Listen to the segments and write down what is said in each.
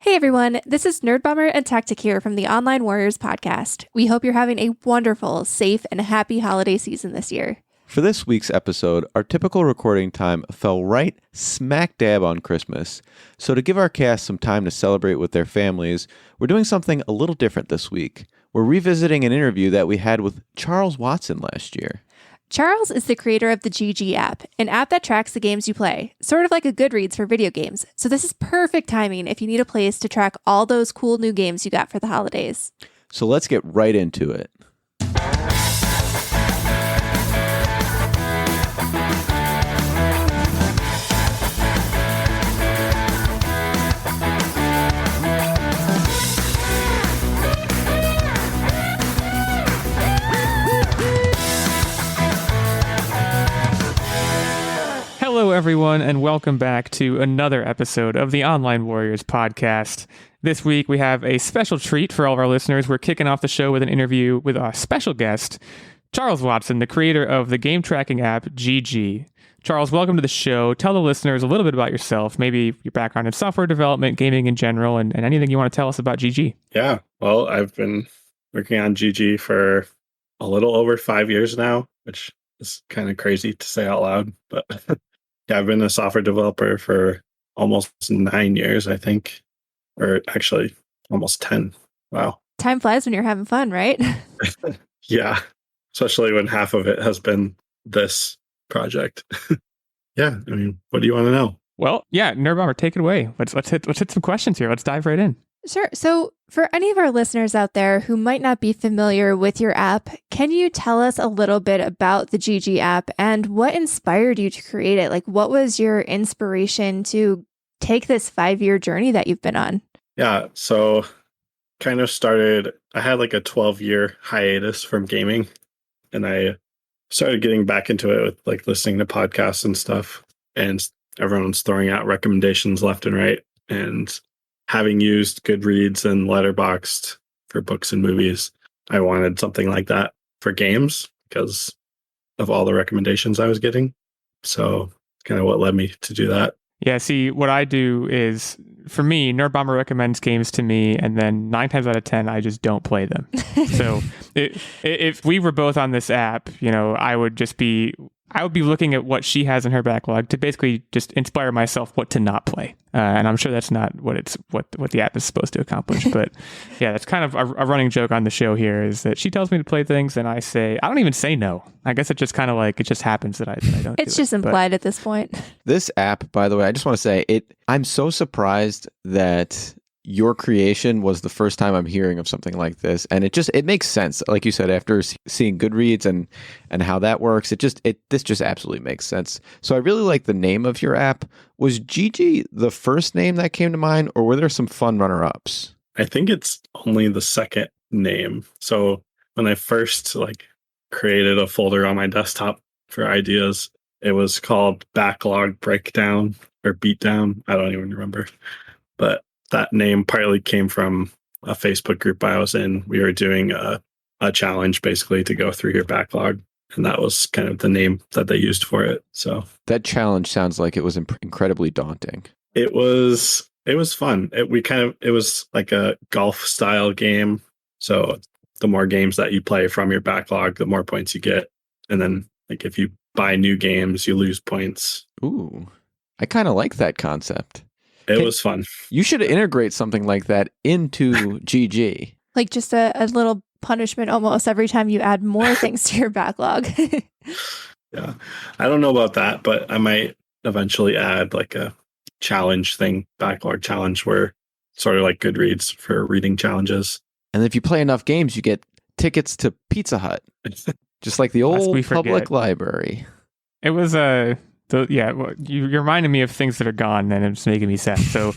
Hey everyone, this is Nerd Bummer and Tactic here from the Online Warriors podcast. We hope you're having a wonderful, safe, and happy holiday season this year. For this week's episode, our typical recording time fell right smack dab on Christmas. So to give our cast some time to celebrate with their families, we're doing something a little different this week. We're revisiting an interview that we had with Charles Watson last year. Charles is the creator of the GG app, an app that tracks the games you play, sort of like a Goodreads for video games. So this is perfect timing if you need a place to track all those cool new games you got for the holidays. So let's get right into it. Hello, everyone, and welcome back to another episode of the Online Warriors podcast. This week, we have a special treat for all of our listeners. We're kicking off the show with an interview with our special guest, Charles Watson, the creator of the game tracking app GG. Charles, welcome to the show. Tell the listeners a little bit about yourself, maybe your background in software development, gaming in general, and anything you want to tell us about GG. Yeah, well, I've been working on GG for a little over 5 years now, which is kind of crazy to say out loud, but yeah, I've been a software developer for almost 9 years, I think, or actually almost 10. Wow. Time flies when you're having fun, right? Yeah, especially when half of it has been this project. Yeah, I mean, what do you want to know? Well, yeah, Nerd Bomber, take it away. Let's hit some questions here. Let's dive right in. Sure. So for any of our listeners out there who might not be familiar with your app, can you tell us a little bit about the GG app and what inspired you to create it? Like, what was your inspiration to take this 5-year journey that you've been on? Yeah, so kind of I had like a 12-year hiatus from gaming, and I started getting back into it with like listening to podcasts and stuff, and everyone's throwing out recommendations left and right. And having used Goodreads and Letterboxd for books and movies, I wanted something like that for games because of all the recommendations I was getting. So kind of what led me to do that. Yeah, see, what I do is, for me, Nerd Bomber recommends games to me, and then 9 times out of 10, I just don't play them. So if we were both on this app, I would be looking at what she has in her backlog to basically just inspire myself what to not play. And I'm sure that's not what the app is supposed to accomplish. But yeah, that's kind of a running joke on the show here is that she tells me to play things and I don't even say no. I guess it just kind of like, it just happens that I don't. It's just implied at this point. This app, by the way, I just want to say I'm so surprised that your creation was the first time I'm hearing of something like this. And it makes sense. Like you said, after seeing Goodreads and how that works, this just absolutely makes sense. So I really like the name of your app. Was GG the first name that came to mind, or were there some fun runner-ups? I think it's only the second name. So when I first created a folder on my desktop for ideas, it was called Backlog Breakdown or Beatdown. I don't even remember. But that name partly came from a Facebook group I was in. We were doing a challenge basically to go through your backlog. And that was kind of the name that they used for it. So that challenge sounds like it was incredibly daunting. It was fun. It was like a golf style game. So the more games that you play from your backlog, the more points you get. And then if you buy new games, you lose points. Ooh, I kind of like that concept. It was fun. You should integrate something like that into GG. Like just a little punishment almost every time you add more things to your backlog. Yeah. I don't know about that, but I might eventually add like a challenge thing, backlog challenge, where sort of like Goodreads for reading challenges. And if you play enough games, you get tickets to Pizza Hut. Just like the old public library. It was you reminded me of things that are gone, and it's making me sad. So,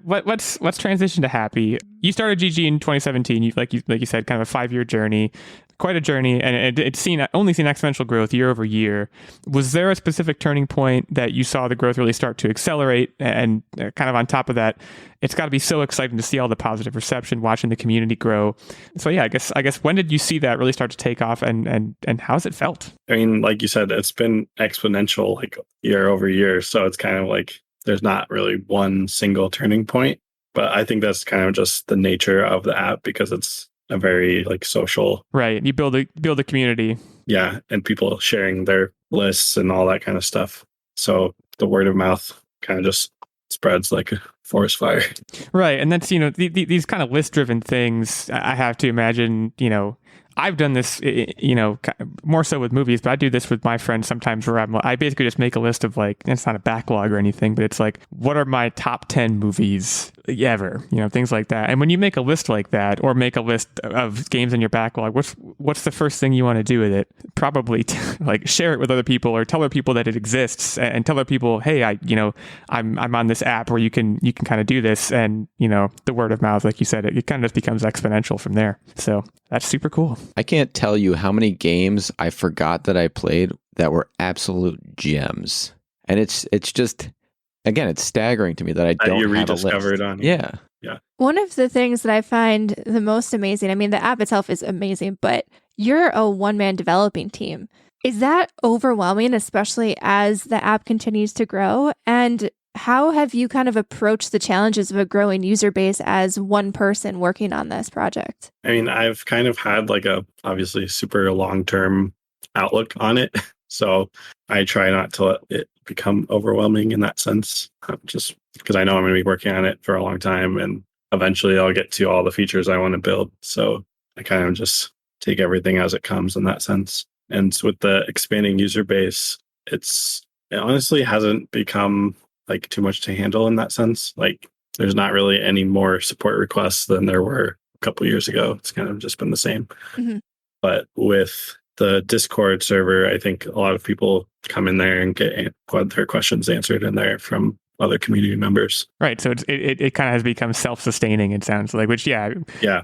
let's transition to happy. You started GG in 2017. Like you said, kind of a 5-year journey, quite a journey, and it's only seen exponential growth year over year. Was there a specific turning point that you saw the growth really start to accelerate? And kind of on top of that, it's got to be so exciting to see all the positive reception, watching the community grow. So yeah, I guess when did you see that really start to take off, and how's it felt? I mean, like you said, it's been exponential year over year. So it's kind of like there's not really one single turning point. But I think that's kind of just the nature of the app because it's a very like social. Right. You build a community. Yeah. And people sharing their lists and all that kind of stuff. So the word of mouth kind of just spreads like a forest fire. Right. And that's, these kind of list driven things, I have to imagine, I've done this, more so with movies, but I do this with my friends sometimes where I basically just make a list of like, it's not a backlog or anything, but it's like, what are my top 10 movies ever? Things like that. And when you make a list like that or make a list of games in your backlog, what's the first thing you want to do with it? Probably like share it with other people or tell other people that it exists and tell other people, hey, I'm on this app where you can kind of do this. And, the word of mouth, like you said, it kind of just becomes exponential from there. So that's super cool. I can't tell you how many games I forgot that I played that were absolute gems. And it's just, again, it's staggering to me that I don't you have a list. rediscovered on Yeah. One of the things that I find the most amazing, I mean, the app itself is amazing, but you're a one-man developing team. Is that overwhelming, especially as the app continues to grow? And how have you kind of approached the challenges of a growing user base as one person working on this project? I mean, I've kind of had like a obviously super long-term outlook on it. So I try not to let it become overwhelming in that sense, just because I know I'm going to be working on it for a long time and eventually I'll get to all the features I want to build. So I kind of just take everything as it comes in that sense. And with the expanding user base, it honestly hasn't become like too much to handle in that sense. Like there's not really any more support requests than there were a couple years ago. It's kind of just been the same. Mm-hmm. But with the Discord server, I think a lot of people come in there and get their questions answered in there from other community members. Right. So it kind of has become self-sustaining, it sounds like, which, yeah,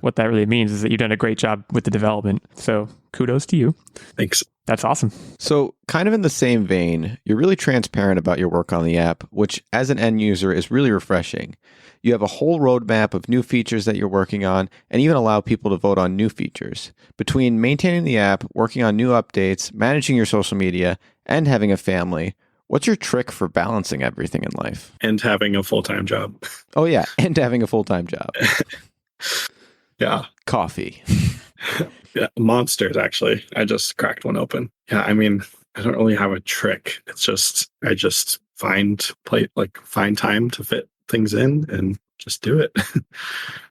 what that really means is that you've done a great job with the development. So kudos to you. Thanks. That's awesome. So kind of in the same vein, you're really transparent about your work on the app, which as an end user is really refreshing. You have a whole roadmap of new features that you're working on and even allow people to vote on new features. Between maintaining the app, working on new updates, managing your social media, and having a family, what's your trick for balancing everything in life? And having a full-time job. Oh yeah, and having a full-time job. Yeah. Coffee. Yeah, Monsters, actually. I just cracked one open. Yeah, I mean, I don't really have a trick. It's just, I just find time to fit things in and just do it.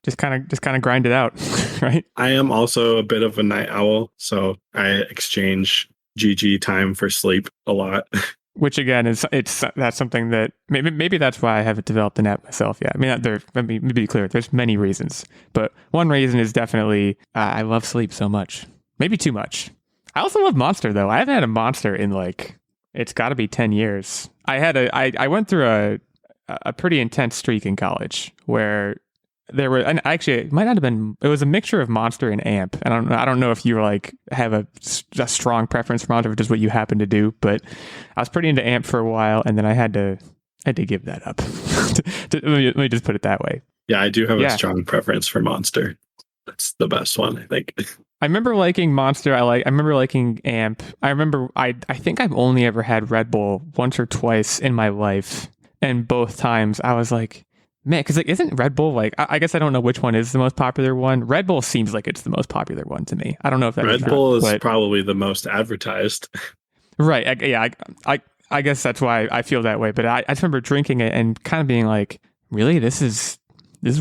just kind of grind it out, right? I am also a bit of a night owl, so I exchange GG time for sleep a lot. Which again that's something that maybe that's why I haven't developed an app myself yet. I mean, let me be clear. There's many reasons, but one reason is definitely I love sleep so much. Maybe too much. I also love Monster though. I haven't had a Monster in it's got to be 10 years. I went through a pretty intense streak in college where there were, and actually it might not have been, it was a mixture of Monster and Amp. And I don't know if you have a strong preference for Monster, which is what you happen to do, but I was pretty into Amp for a while and then I had to give that up. Let me just put it that way. Yeah, I do have a strong preference for Monster. That's the best one, I think. I remember liking Monster. I remember liking Amp. I think I've only ever had Red Bull once or twice in my life. And both times I was like, man, because isn't Red Bull I guess I don't know which one is the most popular one. Red Bull seems like it's the most popular one to me. I don't know if that's Red Bull is probably the most advertised. Right. I guess that's why I feel that way. But I just remember drinking it and kind of being like, really, this is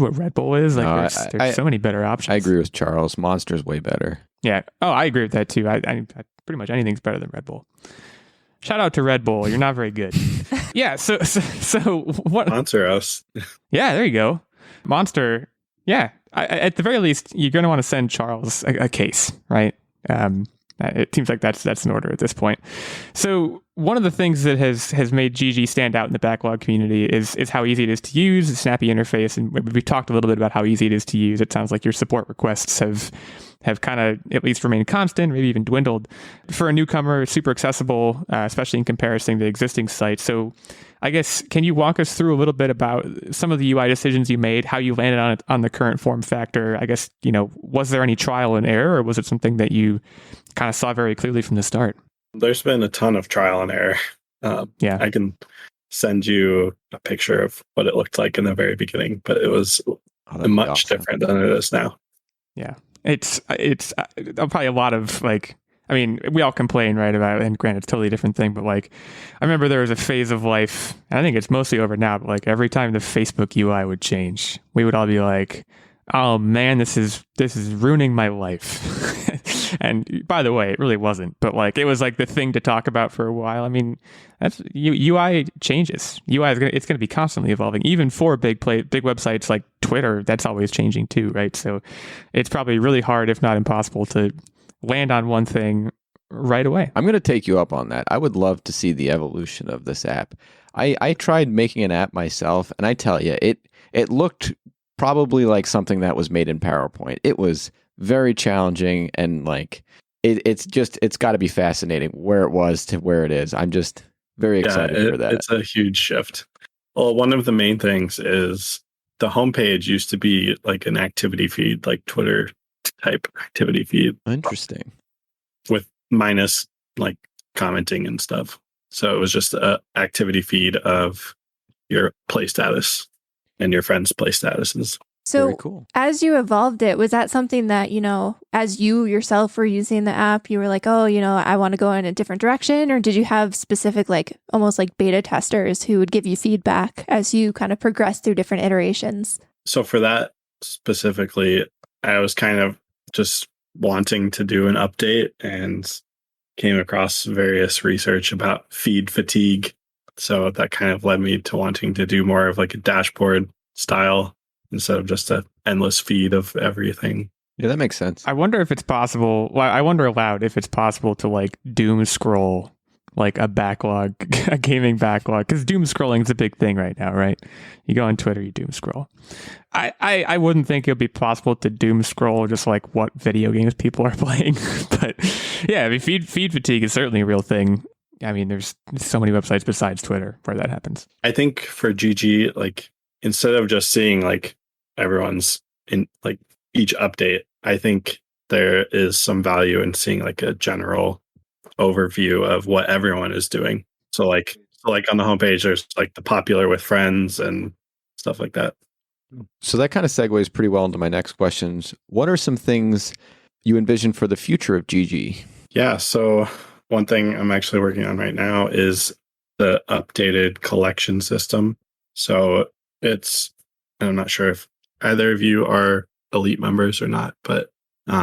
what Red Bull is? There's so many better options. I agree with Charles. Monster's way better. Yeah. Oh, I agree with that too. I pretty much anything's better than Red Bull. Shout out to Red Bull. You're not very good. Yeah. So what? Sponsor us. Yeah. There you go. Monster. Yeah. At the very least, you're going to want to send Charles a case, right? It seems like that's in order at this point. So one of the things that has made GG stand out in the backlog community is how easy it is to use, the snappy interface, and we've talked a little bit about how easy it is to use. It sounds like your support requests have kind of at least remained constant, maybe even dwindled. For a newcomer, super accessible, especially in comparison to existing sites. So I guess, can you walk us through a little bit about some of the UI decisions you made, how you landed on it on the current form factor? I guess, was there any trial and error, or was it something that you kind of saw very clearly from the start? There's been a ton of trial and error. Yeah. I can send you a picture of what it looked like in the very beginning, but it was that'd be much awesome. different than it is now. Yeah, it's probably a lot of like. I mean, we all complain, right, about, and granted, it's a totally different thing, but like, I remember there was a phase of life, and I think it's mostly over now, but like every time the Facebook UI would change, we would all be like, oh man, this is ruining my life. And by the way, it really wasn't, but like it was like the thing to talk about for a while. I mean, that's UI changes. UI is it's gonna be constantly evolving, even for big websites like Twitter. That's always changing too, right? So it's probably really hard, if not impossible, to land on one thing right away. I'm going to take you up on that. I would love to see the evolution of this app. I tried making an app myself, and I tell you, it looked probably like something that was made in PowerPoint. It was very challenging, and like it's got to be fascinating where it was to where it is. I'm just very excited for that. It's a huge shift. Well, one of the main things is the homepage used to be like an activity feed, like Twitter type activity feed. Interesting. With minus like commenting and stuff. So it was just a activity feed of your play status and your friends' play statuses. So Very cool. As you evolved it, was that something that, as you yourself were using the app, you were like, oh, I want to go in a different direction? Or did you have specific, like almost like beta testers who would give you feedback as you kind of progressed through different iterations? So for that specifically, I was kind of just wanting to do an update and came across various research about feed fatigue. So that kind of led me to wanting to do more of like a dashboard style instead of just an endless feed of everything. Yeah, that makes sense. I wonder if it's possible. Well, I wonder aloud if it's possible to like doom scroll like a backlog, a gaming backlog, because doom scrolling is a big thing right now, right? You go on Twitter, you doom scroll. I wouldn't think it would be possible to doom scroll just like what video games people are playing, but yeah, I mean, feed fatigue is certainly a real thing. I mean, there's so many websites besides Twitter where that happens. I think for GG, like instead of just seeing like everyone's in like each update, I think there is some value in seeing like a general overview of what everyone is doing. So like on the homepage, there's like the popular with friends and stuff like that. So that kind of segues pretty well into my next questions. What are some things you envision for the future of GG? Yeah, so one thing I'm actually working on right now is the updated collection system. So I'm not sure if either of you are elite members or not, but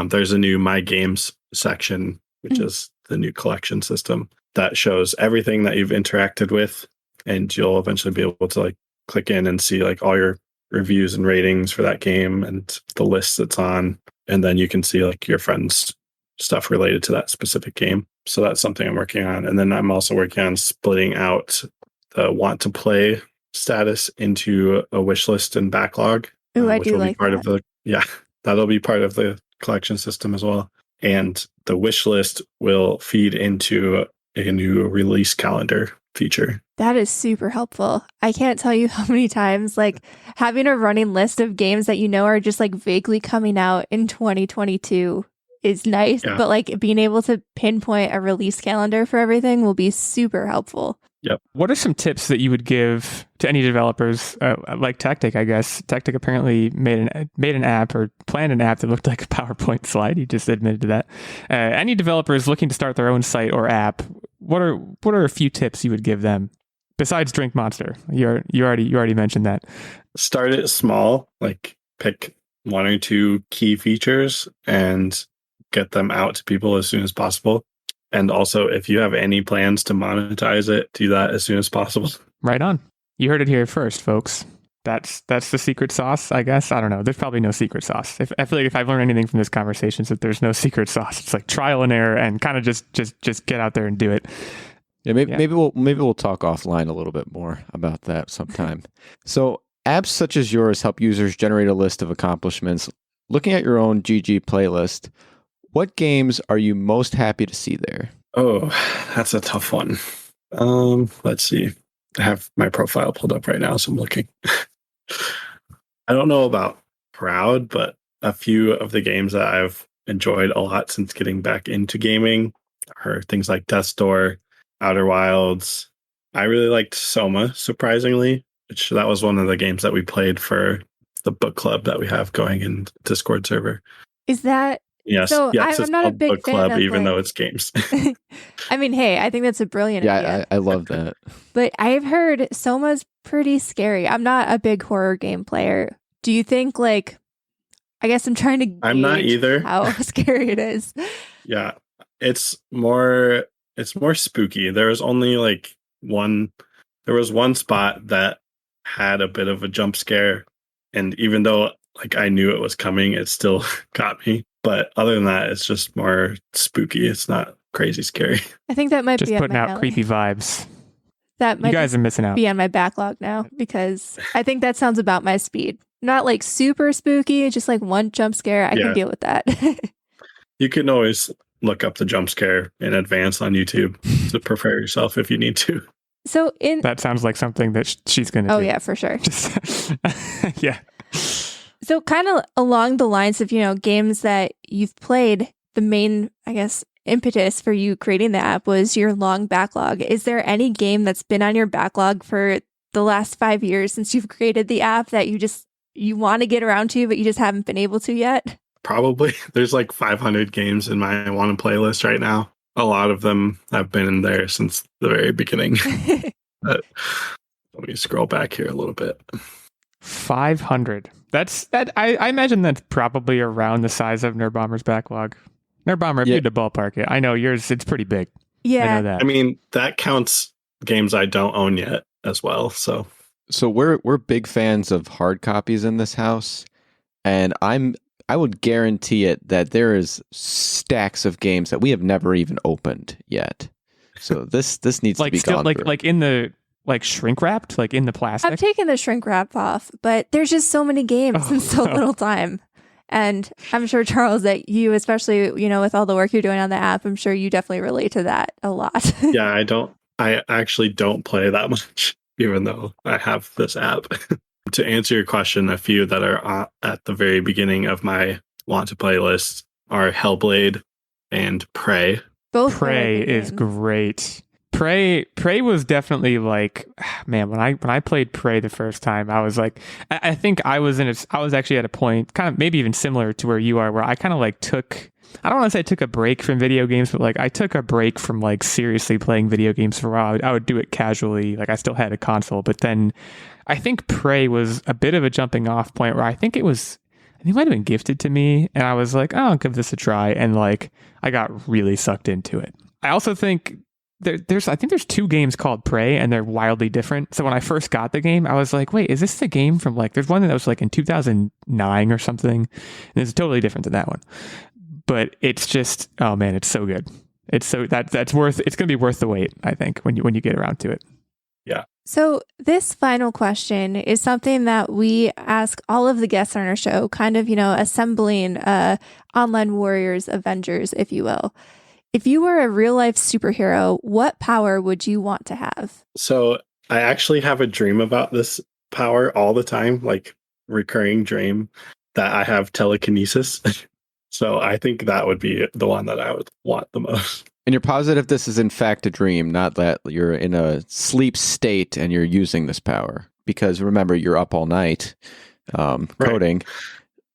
there's a new My Games section, which is the new collection system that shows everything that you've interacted with, and you'll eventually be able to like click in and see like all your reviews and ratings for that game and the list it's on, and then you can see like your friends' stuff related to that specific game. So that's something I'm working on. And then I'm also working on splitting out the want to play status into a wish list and backlog. Ooh, I which do will like be part that. of that'll be part of the collection system as well. And the wish list will feed into a new release calendar feature. That is super helpful. I can't tell you how many times like having a running list of games that are just like vaguely coming out in 2022 is nice, Yeah. but like being able to pinpoint a release calendar for everything will be super helpful. Yep. What are some tips that you would give to any developers like Tactic? I guess Tactic apparently made an app or planned an app that looked like a PowerPoint slide. He just admitted to that. Any developers looking to start their own site or app, what are a few tips you would give them besides Drink Monster? You already mentioned that. Start it small, like pick one or two key features and get them out to people as soon as possible. And also, if you have any plans to monetize it, do that as soon as possible. Right on. You heard it here first, folks. That's the secret sauce, I guess. I don't know. There's probably no secret sauce. I feel like if I've learned anything from this conversation, is that there's no secret sauce. It's like trial and error, and kind of just get out there and do it. Yeah, maybe we'll talk offline a little bit more about that sometime. So apps such as yours help users generate a list of accomplishments. Looking at your own GG playlist, what games are you most happy to see there? Oh, that's a tough one. Let's see. I have my profile pulled up right now, so I'm looking. I don't know about proud, but a few of the games that I've enjoyed a lot since getting back into gaming are things like Death's Door, Outer Wilds, I really liked Soma, surprisingly. That was one of the games that we played for the book club that we have going in Discord server. Is that Yes, so? yes, I'm it's not a called big book fan club, of even though like. it's games. I mean, hey, I think that's a brilliant idea. Yeah, I love that. But I've heard Soma's pretty scary. I'm not a big horror game player. Do you think like? I guess I'm trying to I'm not gauge either. how scary it is. Yeah, it's more spooky. There was only like one spot that had a bit of a jump scare, and even though like I knew it was coming, it still got me. But other than that, it's just more spooky. It's not crazy scary. I think that might Just be up putting my out alley. creepy vibes. That might You guys are missing out. be on my backlog now because I think that sounds about my speed. Not like super spooky, just like one jump scare. I Yeah. can deal with that. You can always look up the jump scare in advance on YouTube to prepare yourself if you need to. So in That sounds like something that she's going to oh do. yeah, for sure. Just, yeah. So kind of along the lines of, games that you've played, the main, I guess, impetus for you creating the app was your long backlog. Is there any game that's been on your backlog for the last 5 years since you've created the app that you want to get around to, but you just haven't been able to yet? Probably. There's like 500 games in my want to play list right now. A lot of them have been in there since the very beginning. But let me scroll back here a little bit. 500. I imagine that's probably around the size of Nerd Bomber's backlog. Nerd Bomber, if you had to ballpark it, I know yours, it's pretty big. I Yeah. know that. I mean, that counts games I don't own yet as well. So we're big fans of hard copies in this house, and I would guarantee it that there is stacks of games that we have never even opened yet. So this needs to be still, gone through. like in the shrink wrapped, like in the plastic. I've taken the shrink wrap off, but there's just so many games in so little time. And I'm sure, Charles, that you, especially, with all the work you're doing on the app, I'm sure you definitely relate to that a lot. yeah, I actually don't play that much, even though I have this app. To answer your question, a few that are at the very beginning of my want to play list are Hellblade and Prey. Both Prey really good is games. great. Prey was definitely like, man, when I played Prey the first time, I was like, I think I was actually at a point kind of maybe even similar to where you are, where I kind of like I don't want to say I took a break from video games, but like I took a break from like seriously playing video games for a while. I would do it casually. Like I still had a console, but then I think Prey was a bit of a jumping off point where I think it might have been gifted to me, and I was like, oh, I'll give this a try, and like I got really sucked into it. I also think there's 2 games called Prey, and they're wildly different. So when I first got the game, I was like, wait, is this the game from like, there's one that was like in 2009 or something, and it's totally different than that one. But it's just, oh man, it's so good. It's so it's going to be worth the wait, I think, when you get around to it. Yeah. So this final question is something that we ask all of the guests on our show, kind of, assembling online warriors, Avengers, if you will. If you were a real life superhero, what power would you want to have? So I actually have a dream about this power all the time, like recurring dream that I have telekinesis. So I think that would be the one that I would want the most. And you're positive this is in fact a dream, not that you're in a sleep state and you're using this power. Because remember, you're up all night coding,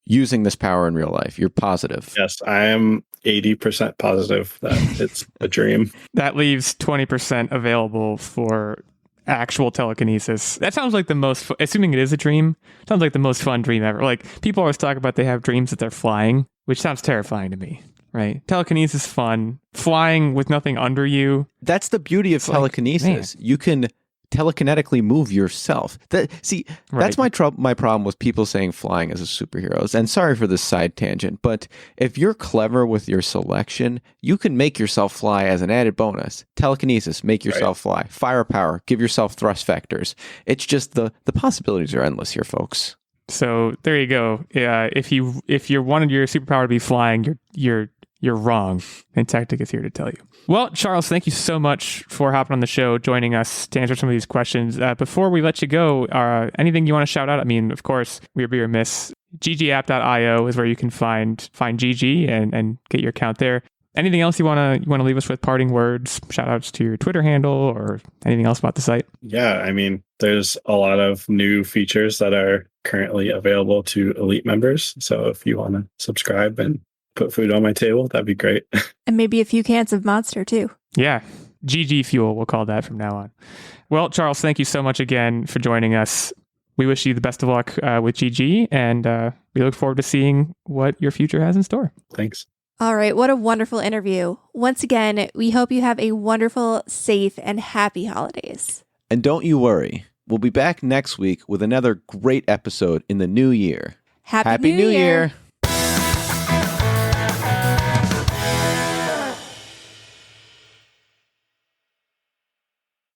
using this power in real life. You're positive. Yes, I am 80% positive that it's a dream. That leaves 20% available for actual telekinesis. That sounds like the most, assuming it is a dream, sounds like the most fun dream ever. Like people always talk about they have dreams that they're flying, which sounds terrifying to me. Right? Telekinesis is fun. Flying with nothing under you. That's the beauty of telekinesis. You can telekinetically move yourself. That's my problem with people saying flying as a superheroes. And sorry for this side tangent, but if you're clever with your selection, you can make yourself fly as an added bonus. Telekinesis, make yourself fly. Firepower, give yourself thrust vectors. It's just the possibilities are endless here, folks. So there you go. If you wanted your superpower to be flying, you're wrong. And Tactic is here to tell you. Well, Charles, thank you so much for hopping on the show, joining us to answer some of these questions. Before we let you go, anything you want to shout out? I mean, of course, we would be remiss. GGapp.io is where you can find GG and get your account there. Anything else you wanna leave us with? Parting words, shout outs to your Twitter handle, or anything else about the site? Yeah, I mean, there's a lot of new features that are currently available to elite members. So if you want to subscribe and put food on my table, that'd be great. And maybe a few cans of Monster too. Yeah, GG Fuel, we'll call that from now on. Well, Charles, thank you so much again for joining us. We wish you the best of luck with GG, and we look forward to seeing what your future has in store. Thanks. All right, what a wonderful interview. Once again, we hope you have a wonderful, safe, and happy holidays. And don't you worry, we'll be back next week with another great episode in the new year. Happy New Year.